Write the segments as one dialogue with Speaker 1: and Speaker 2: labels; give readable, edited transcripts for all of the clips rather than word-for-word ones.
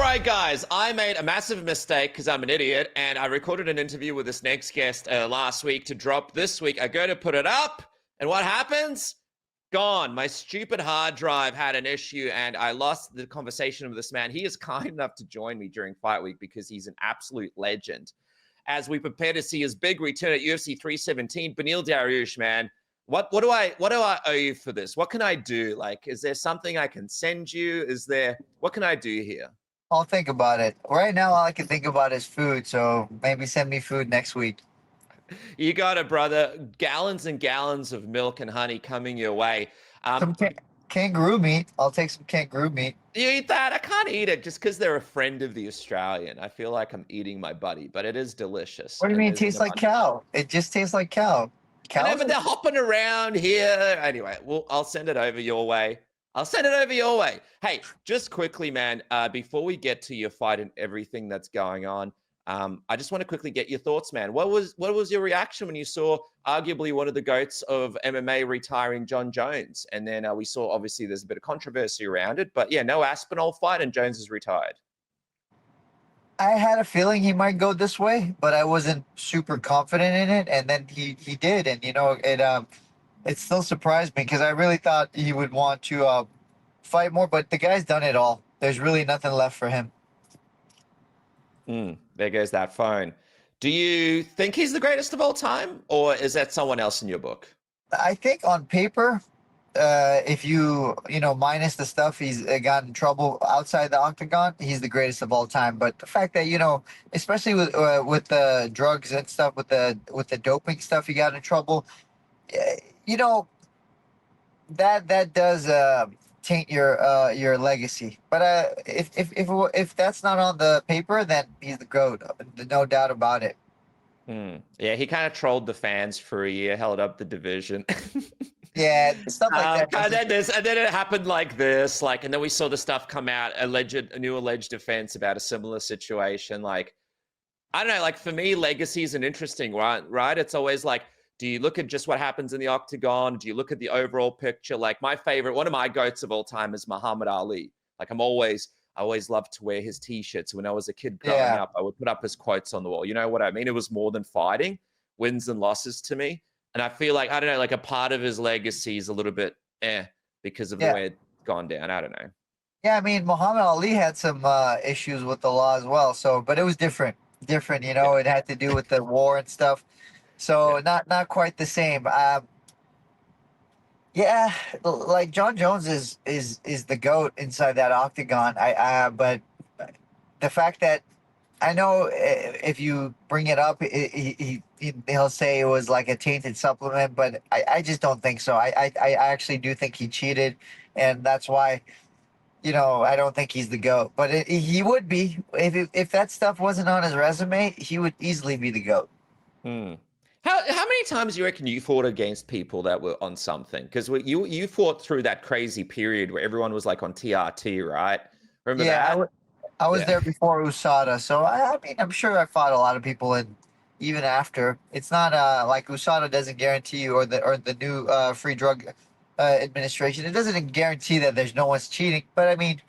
Speaker 1: right, guys, I made a massive mistake because I'm an idiot, and I recorded an interview with this next guest last week to drop this week. I go to put it up, and what happens? Gone. My stupid hard drive had an issue, and I lost the conversation with this man. He is kind enough to join me during Fight Week because he's an absolute legend. As we prepare to see his big return at UFC 317, Beneil Dariush, man, what do I owe you for this? What can I do? Like, is there something I can send you? What can I do here?
Speaker 2: I'll think about it. Right now, all I can think about is food. So maybe send me food next week.
Speaker 1: You got it, brother. Gallons and gallons of milk and honey coming your way.
Speaker 2: Some kangaroo meat. I'll take some kangaroo meat.
Speaker 1: You eat that? I can't eat it just because they're a friend of the Australian. I feel like I'm eating my buddy, but it is delicious.
Speaker 2: What do you mean? It tastes like cow. It just tastes like cow.
Speaker 1: I know, but they're hopping around here. Anyway, I'll send it over your way. Hey, just quickly, man, before we get to your fight and everything that's going on, I just want to quickly get your thoughts, man. What was your reaction when you saw arguably one of the GOATs of MMA retiring, Jon Jones? And then we saw, obviously, there's a bit of controversy around it. But yeah, no Aspinall fight and Jones is retired.
Speaker 2: I had a feeling he might go this way, but I wasn't super confident in it. And then he did. And, it still surprised me because I really thought he would want to fight more. But the guy's done it all. There's really nothing left for him.
Speaker 1: There goes that phone. Do you think he's the greatest of all time, or is that someone else in your book?
Speaker 2: I think on paper, if you minus the stuff he's got in trouble outside the octagon, he's the greatest of all time. But the fact that especially with the drugs and stuff, with the doping stuff, he got in trouble. That does taint your legacy. But if that's not on the paper, then he's the GOAT, no doubt about it.
Speaker 1: Yeah, he kind of trolled the fans for a year, held up the division.
Speaker 2: Yeah, stuff like that.
Speaker 1: And then it happened like this, and then we saw the stuff come out, a new alleged offense about a similar situation. Like, I don't know, for me, legacy is an interesting one, right? It's always like, do you look at just what happens in the octagon? Do you look at the overall picture? Like, one of my GOATs of all time is Muhammad Ali. Like, I always loved to wear his T-shirts. When I was a kid growing up, I would put up his quotes on the wall. You know what I mean? It was more than fighting, wins and losses to me. And I feel like, I don't know, a part of his legacy is a little bit because of the way it's gone down. I don't know.
Speaker 2: Yeah, I mean, Muhammad Ali had some issues with the law as well. So, but it was different. It had to do with the war and stuff. So not quite the same. Like Jon Jones is the GOAT inside that octagon. But the fact that I know if you bring it up, he'll say it was like a tainted supplement, but I just don't think so. I actually do think he cheated, and that's why I don't think he's the GOAT. But he would be if that stuff wasn't on his resume. He would easily be the GOAT.
Speaker 1: How many times do you reckon you fought against people that were on something? Because you fought through that crazy period where everyone was like on TRT, right? Remember that?
Speaker 2: I was there before USADA, so I mean, I'm sure I fought a lot of people, and even after. It's not like USADA doesn't guarantee you, or the new free drug administration. It doesn't guarantee that there's no one's cheating. But I mean,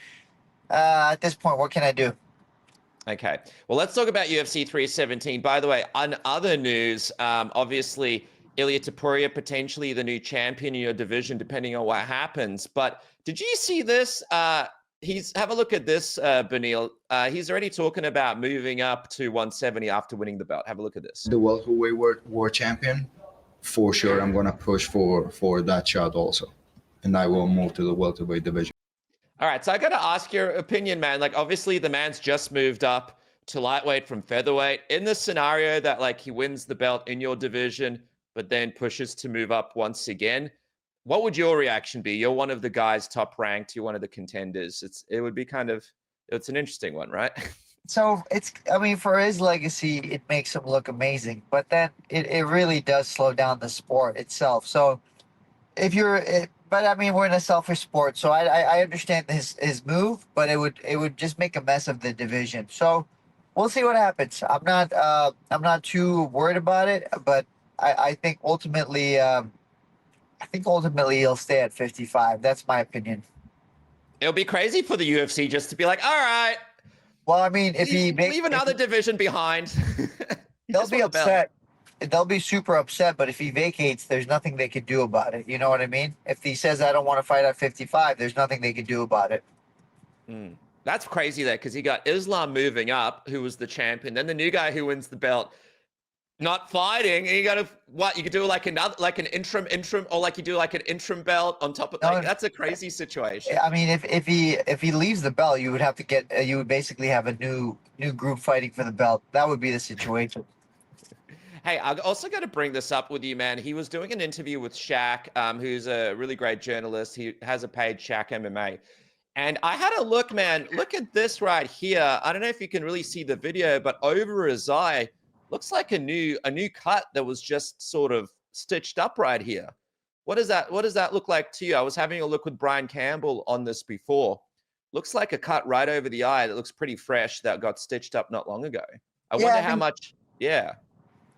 Speaker 2: at this point, what can I do?
Speaker 1: Okay, well, let's talk about UFC 317. By the way, on other news, obviously, Ilia Topuria potentially the new champion in your division, depending on what happens. But did you see this? Have a look at this, Beneil. He's already talking about moving up to 170 after winning the belt. Have a look at this.
Speaker 3: The welterweight world champion, for sure, I'm gonna push for that shot also, and I will move to the welterweight division.
Speaker 1: All right, so I got to ask your opinion, man. Obviously, the man's just moved up to lightweight from featherweight. In the scenario that, he wins the belt in your division, but then pushes to move up once again, what would your reaction be? You're one of the guys top ranked. You're one of the contenders. It would be it's an interesting one, right?
Speaker 2: So for his legacy, it makes him look amazing. But then it really does slow down the sport itself. So but I mean, we're in a selfish sport, so I understand his move, but it would just make a mess of the division. So we'll see what happens. I'm not too worried about it, but I think ultimately he'll stay at 55. That's my opinion.
Speaker 1: It'll be crazy for the UFC just to be like, all right,
Speaker 2: Well, I mean, if he
Speaker 1: leave another division behind.
Speaker 2: they'll be upset. They'll be super upset. But if he vacates, there's nothing they could do about it. You know what I mean? If he says I don't want to fight at 55, there's nothing they could do about it.
Speaker 1: That's crazy there, because he got Islam moving up, who was the champion. Then the new guy who wins the belt not fighting, and you got to what you could do like an interim, or like you do like an interim belt on top of that's a crazy situation.
Speaker 2: I mean, if he leaves the belt, you would have to get you would basically have a new group fighting for the belt. That would be the situation.
Speaker 1: Hey, I also got to bring this up with you, man. He was doing an interview with Shaq, who's a really great journalist. He has a page, Shaq MMA. And I had a look, man. Look at this right here. I don't know if you can really see the video, but over his eye, looks like a new cut that was just sort of stitched up right here. What does that look like to you? I was having a look with Brian Campbell on this before. Looks like a cut right over the eye that looks pretty fresh that got stitched up not long ago. I wonder how much. Yeah.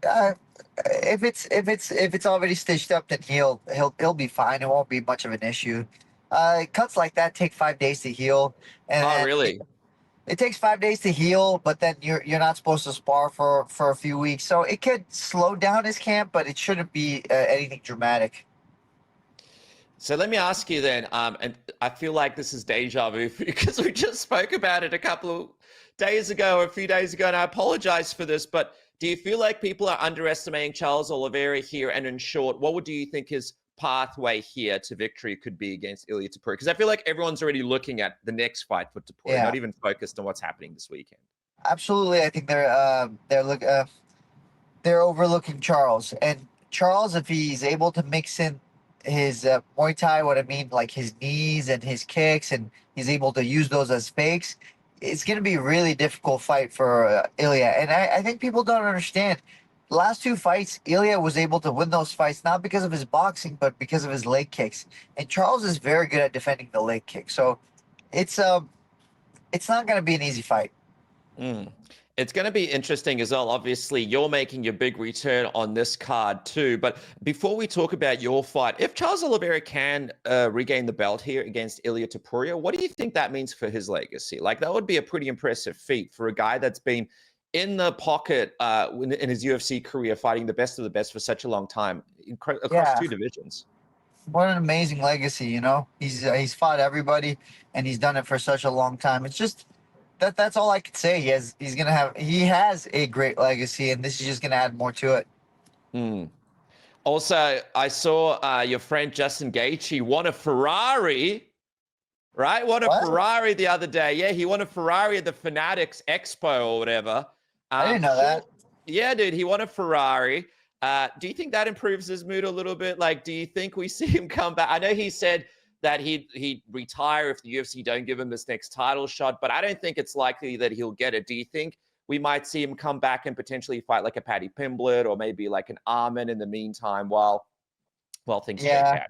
Speaker 2: If it's already stitched up, then he'll be fine. It won't be much of an issue. Cuts like that take 5 days to heal. And
Speaker 1: really?
Speaker 2: It takes 5 days to heal, but then you're not supposed to spar for a few weeks. So it could slow down his camp, but it shouldn't be anything dramatic.
Speaker 1: So let me ask you then, and I feel like this is deja vu because we just spoke about it a couple of days ago, or a few days ago, and I apologize for this, but do you feel like people are underestimating Charles Oliveira here? And in short, what do you think his pathway here to victory could be against Ilia Topuria? Because I feel like everyone's already looking at the next fight for Topuria, not even focused on what's happening this weekend.
Speaker 2: Absolutely, I think they're overlooking Charles. And Charles, if he's able to mix in his Muay Thai, what I mean, like his knees and his kicks, and he's able to use those as fakes, it's going to be a really difficult fight for Ilia. And I think people don't understand. The last two fights, Ilia was able to win those fights, not because of his boxing, but because of his leg kicks. And Charles is very good at defending the leg kick. So it's not going to be an easy fight.
Speaker 1: It's going to be interesting as well. Obviously, you're making your big return on this card too. But before we talk about your fight, if Charles Oliveira can regain the belt here against Ilia Topuria, what do you think that means for his legacy? Like, that would be a pretty impressive feat for a guy that's been in the pocket in his UFC career, fighting the best of the best for such a long time across two divisions.
Speaker 2: What an amazing legacy, you know. He's fought everybody, and he's done it for such a long time. It's just that's all I could say. He has a great legacy, and this is just gonna add more to it.
Speaker 1: Also, I saw your friend Justin Gaethje won a Ferrari. Right? Won a Ferrari the other day. Yeah, he won a Ferrari at the Fanatics Expo or whatever.
Speaker 2: I didn't know that.
Speaker 1: Yeah, dude, he won a Ferrari. Do you think that improves his mood a little bit? Like, do you think we see him come back? I know he said that he'd retire if the UFC don't give him this next title shot, but I don't think it's likely that he'll get it. Do you think we might see him come back and potentially fight like a Paddy Pimblett or maybe like an Arman in the meantime while things shake out?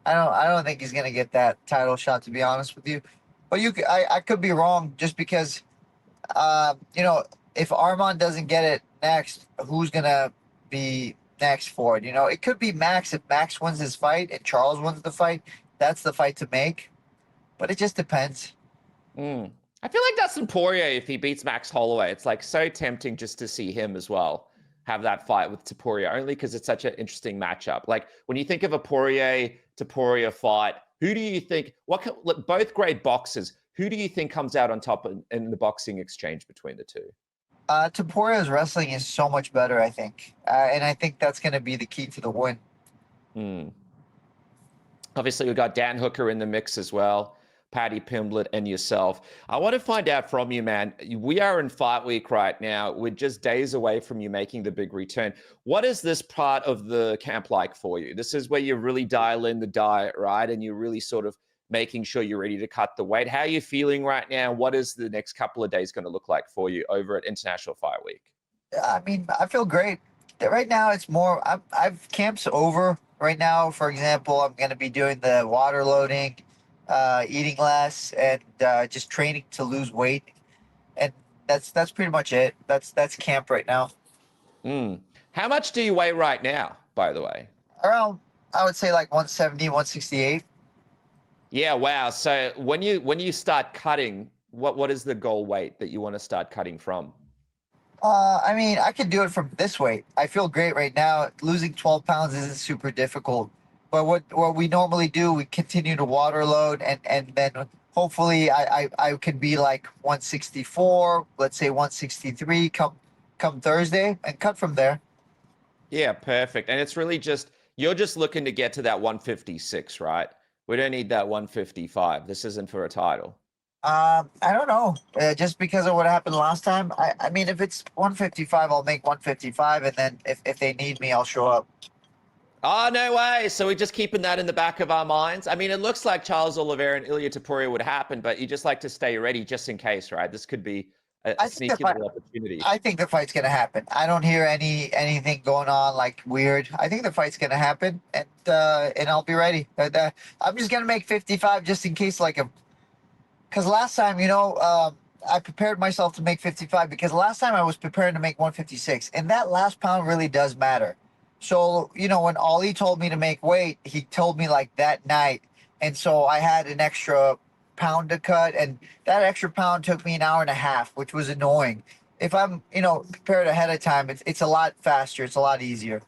Speaker 2: I don't think he's gonna get that title shot, to be honest with you. But I could be wrong, just because if Arman doesn't get it next, who's gonna be next for it? It could be Max. If Max wins his fight and Charles wins the fight, that's the fight to make. But it just depends.
Speaker 1: I feel like Dustin Poirier, if he beats Max Holloway, it's like so tempting just to see him as well have that fight with Topuria, only because it's such an interesting matchup. Like, when you think of a Poirier-Topuria fight, who do you think, both great boxers, who do you think comes out on top in the boxing exchange between the two?
Speaker 2: Topuria's wrestling is so much better, I think. And I think that's going to be the key to the win.
Speaker 1: Obviously, we've got Dan Hooker in the mix as well, Paddy Pimblett, and yourself. I want to find out from you, man. We are in fight week right now. We're just days away from you making the big return. What is this part of the camp like for you? This is where you really dial in the diet, right? And you're really sort of making sure you're ready to cut the weight. How are you feeling right now? What is the next couple of days going to look like for you over at International Fight Week?
Speaker 2: I mean, I feel great. Right now, it's more, I've camp's over. Right now, for example, I'm going to be doing the water loading, eating less, and just training to lose weight. And that's pretty much it. That's camp right now.
Speaker 1: How much do you weigh right now, by the way?
Speaker 2: Around, I would say, like 170, 168.
Speaker 1: Yeah, wow. So when you start cutting, what is the goal weight that you want to start cutting from?
Speaker 2: I mean, I could do it from this weight. I feel great right now. Losing 12 pounds isn't super difficult. But what we normally do, we continue to water load, and then hopefully I could be like 164, let's say 163 come Thursday, and cut from there.
Speaker 1: Yeah, perfect. And it's really just, you're just looking to get to that 156, right? We don't need that 155. This isn't for a title.
Speaker 2: I don't know. Just because of what happened last time. I mean, if it's 155, I'll make 155, and then if they need me, I'll show up.
Speaker 1: Oh, no way. So we're just keeping that in the back of our minds. I mean, it looks like Charles Oliveira and Ilia Topuria would happen, but you just like to stay ready just in case, right? This could be a
Speaker 2: I think the
Speaker 1: sneaky
Speaker 2: fight,
Speaker 1: little opportunity.
Speaker 2: I think the fight's gonna happen. I don't hear anything going on like weird. I think the fight's gonna happen, and I'll be ready. I'm just gonna make 55 just in case, like because last time, I prepared myself to make 55 because last time I was preparing to make 156, and that last pound really does matter. So, when Ollie told me to make weight, he told me like that night. And so I had an extra pound to cut, and that extra pound took me an hour and a half, which was annoying. If I'm, prepared ahead of time, it's a lot faster. It's a lot easier.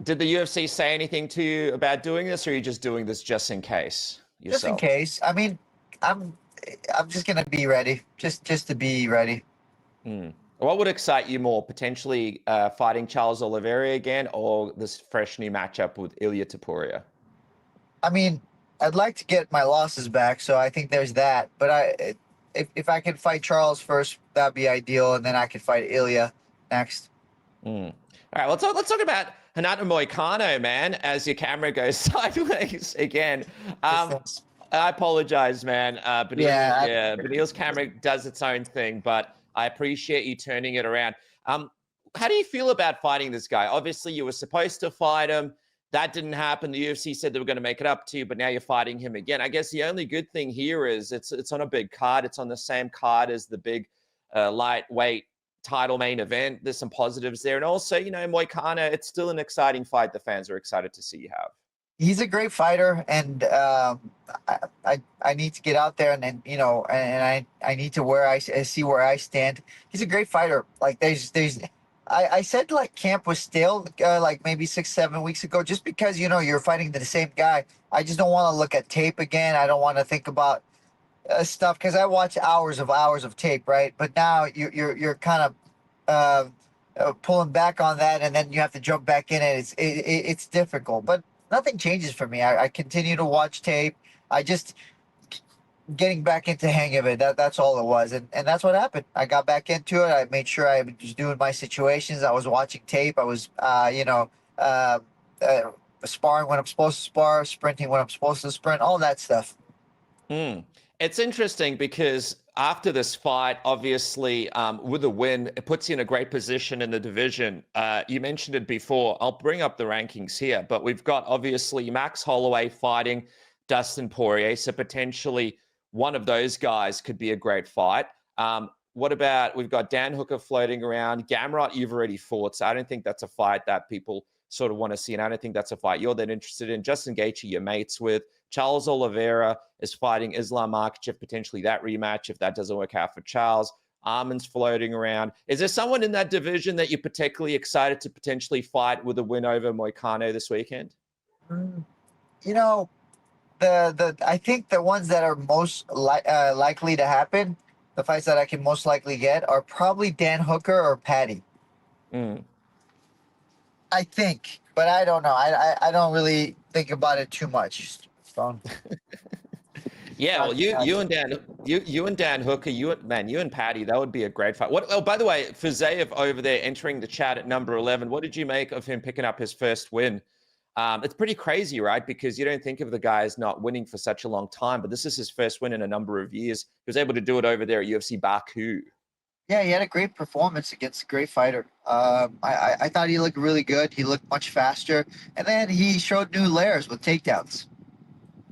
Speaker 1: Did the UFC say anything to you about doing this, or are you just doing this just in case yourself?
Speaker 2: Just in case. I mean, I'm just gonna be ready. Just to be ready.
Speaker 1: What would excite you more, potentially fighting Charles Oliveira again, or this fresh new matchup with Ilia Topuria?
Speaker 2: I mean, I'd like to get my losses back, so I think there's that. But if I could fight Charles first, that'd be ideal, and then I could fight Ilia next.
Speaker 1: All right, let's talk about Renato Moicano, man, as your camera goes sideways again. I apologize, man. Beneil's camera does its own thing, but I appreciate you turning it around. How do you feel about fighting this guy? Obviously, you were supposed to fight him. That didn't happen. The UFC said they were going to make it up to you, but now you're fighting him again. I guess the only good thing here is it's on a big card. It's on the same card as the big lightweight title main event. There's some positives there. And also, Moicano, it's still an exciting fight the fans are excited to see you have.
Speaker 2: He's a great fighter, and I need to get out there, and I need to see where I stand. He's a great fighter. Like I said like camp was stale like maybe 6-7 weeks ago, just because you're fighting the same guy. I just don't want to look at tape again. I don't want to think about stuff because I watch hours of tape, right? But now you're kind of pulling back on that, and then you have to jump back in, and it's difficult, but nothing changes for me. I continue to watch tape. I just getting back into hang of it. That's all it was, and that's what happened. I got back into it. I made sure I was doing my situations. I was watching tape. I was sparring when I'm supposed to spar, sprinting when I'm supposed to sprint, all that stuff.
Speaker 1: It's interesting because after this fight, obviously, with a win, it puts you in a great position in the division. You mentioned it before. I'll bring up the rankings here, but we've got obviously Max Holloway fighting Dustin Poirier, so potentially one of those guys could be a great fight. What about, we've got Dan Hooker floating around. Gamrot, you've already fought, so I don't think that's a fight that people sort of want to see, and I don't think that's a fight you're that interested in. Justin Gaethje, you're mates with. Charles Oliveira is fighting Islam Makhachev, potentially that rematch if that doesn't work out for Charles. Armin's floating around. Is there someone in that division that you're particularly excited to potentially fight with a win over Moicano this weekend?
Speaker 2: I think the ones that are most likely to happen, the fights that I can most likely get, are probably Dan Hooker or Patty. I think, but I don't know. I don't really think about it too much.
Speaker 1: Yeah, well, you and Dan Hooker, you and Patty, that would be a great fight. Oh, by the way, Fazayev over there entering the chat at number 11. What did you make of him picking up his first win? It's pretty crazy, right? Because you don't think of the guy as not winning for such a long time, but this is his first win in a number of years. He was able to do it over there at UFC Baku.
Speaker 2: Yeah, he had a great performance against a great fighter. I thought he looked really good. He looked much faster, and then he showed new layers with takedowns.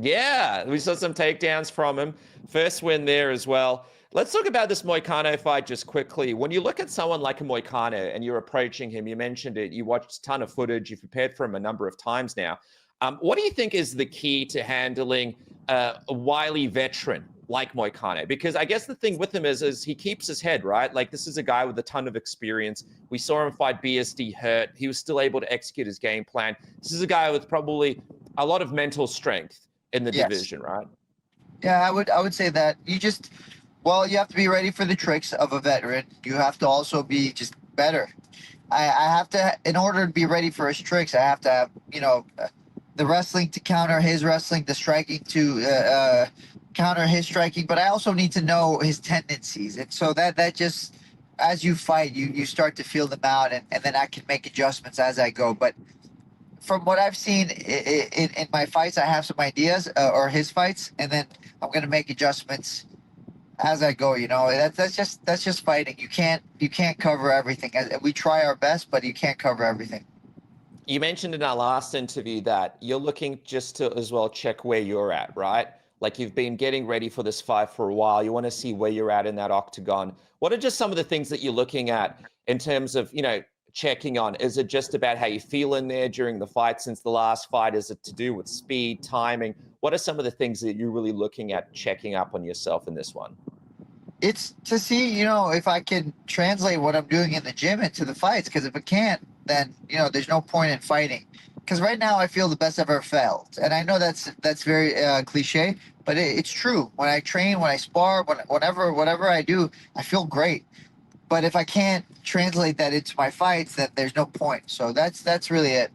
Speaker 1: Yeah, we saw some takedowns from him. First win there as well. Let's talk about this Moicano fight just quickly. When you look at someone like a Moicano and you're approaching him, you mentioned it, you watched a ton of footage, you've prepared for him a number of times now. What do you think is the key to handling a wily veteran like Moicano? Because I guess the thing with him is he keeps his head, right? Like, this is a guy with a ton of experience. We saw him fight BSD hurt. He was still able to execute his game plan. This is a guy with probably a lot of mental strength in the division, right?
Speaker 2: Yeah, I would say that you have to be ready for the tricks of a veteran. You have to also be just better. I have to, in order to be ready for his tricks, I have to have, the wrestling to counter his wrestling, the striking to counter his striking, but I also need to know his tendencies. And so that just, as you fight, you start to feel them out, and then I can make adjustments as I go. But from what I've seen in my fights, I have some ideas, or his fights, and then I'm going to make adjustments as I go. That's just fighting. You can't cover everything. We try our best, but you can't cover everything.
Speaker 1: You mentioned in our last interview that you're looking just to as well check where you're at, right? Like, you've been getting ready for this fight for a while. You want to see where you're at in that octagon. What are just some of the things that you're looking at in terms of, checking on? Is it just about how you feel in there during the fight since the last fight? Is it to do with speed, timing? What are some of the things that you're really looking at checking up on yourself in this one?
Speaker 2: It's to see, if I can translate what I'm doing in the gym into the fights. Because if I can't, then, there's no point in fighting. Because right now I feel the best I've ever felt. And I know that's very cliche, but it's true. When I train, when I spar, whatever I do, I feel great. But if I can't translate that into my fights, then there's no point. So that's really it.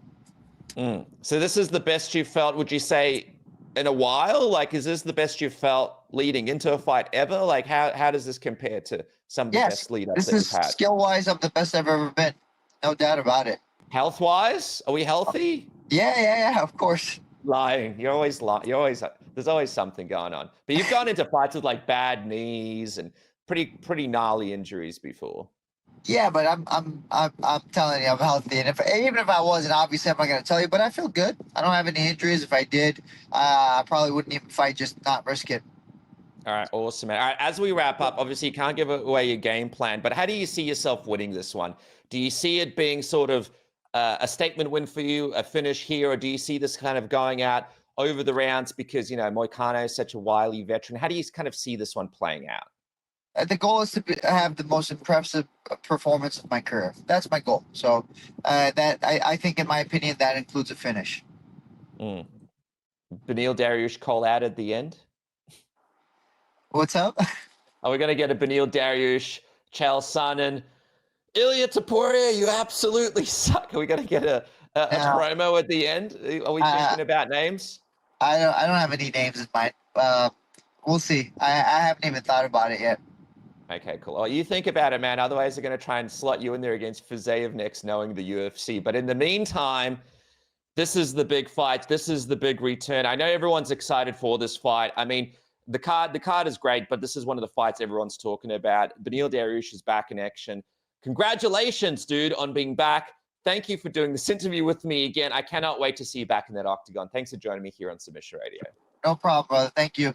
Speaker 1: So this is the best you've felt, would you say, in a while? Like, is this the best you've felt leading into a fight ever? Like, how does this compare to some of the best lead-ups that you've had?
Speaker 2: Skill-wise, I'm the best I've ever been. No doubt about it.
Speaker 1: Health-wise, are we healthy?
Speaker 2: Yeah, of course.
Speaker 1: Lying. You're always lying. There's always something going on. But you've gone into fights with like bad knees and pretty gnarly injuries before.
Speaker 2: Yeah, but I'm telling you, I'm healthy. And even if I wasn't, obviously I'm not going to tell you. But I feel good. I don't have any injuries. If I did, I probably wouldn't even fight. Just not risk it.
Speaker 1: All right, awesome, man. All right, as we wrap up, obviously you can't give away your game plan, but how do you see yourself winning this one? Do you see it being sort of a statement win for you, a finish here, or do you see this kind of going out over the rounds because, Moicano is such a wily veteran? How do you kind of see this one playing out?
Speaker 2: The goal is to have the most impressive performance of my career. That's my goal. So I think, in my opinion, that includes a finish.
Speaker 1: Beneil Dariush call out at the end?
Speaker 2: What's up?
Speaker 1: Are we going to get a Beneil Dariush, Chael Sonnen, Ilia Topuria, you absolutely suck? Are we going to get a promo at the end? Are we thinking about names?
Speaker 2: I don't have any names in mind. We'll see. I haven't even thought about it yet.
Speaker 1: Okay, cool. Well, you think about it, man. Otherwise, they're going to try and slot you in there against Fiziev next, knowing the UFC. But in the meantime, this is the big fight. This is the big return. I know everyone's excited for this fight. I mean, the card is great, but this is one of the fights everyone's talking about. Beneil Dariush is back in action. Congratulations, dude, on being back. Thank you for doing this interview with me again. I cannot wait to see you back in that octagon. Thanks for joining me here on Submission Radio.
Speaker 2: No problem, brother. Thank you.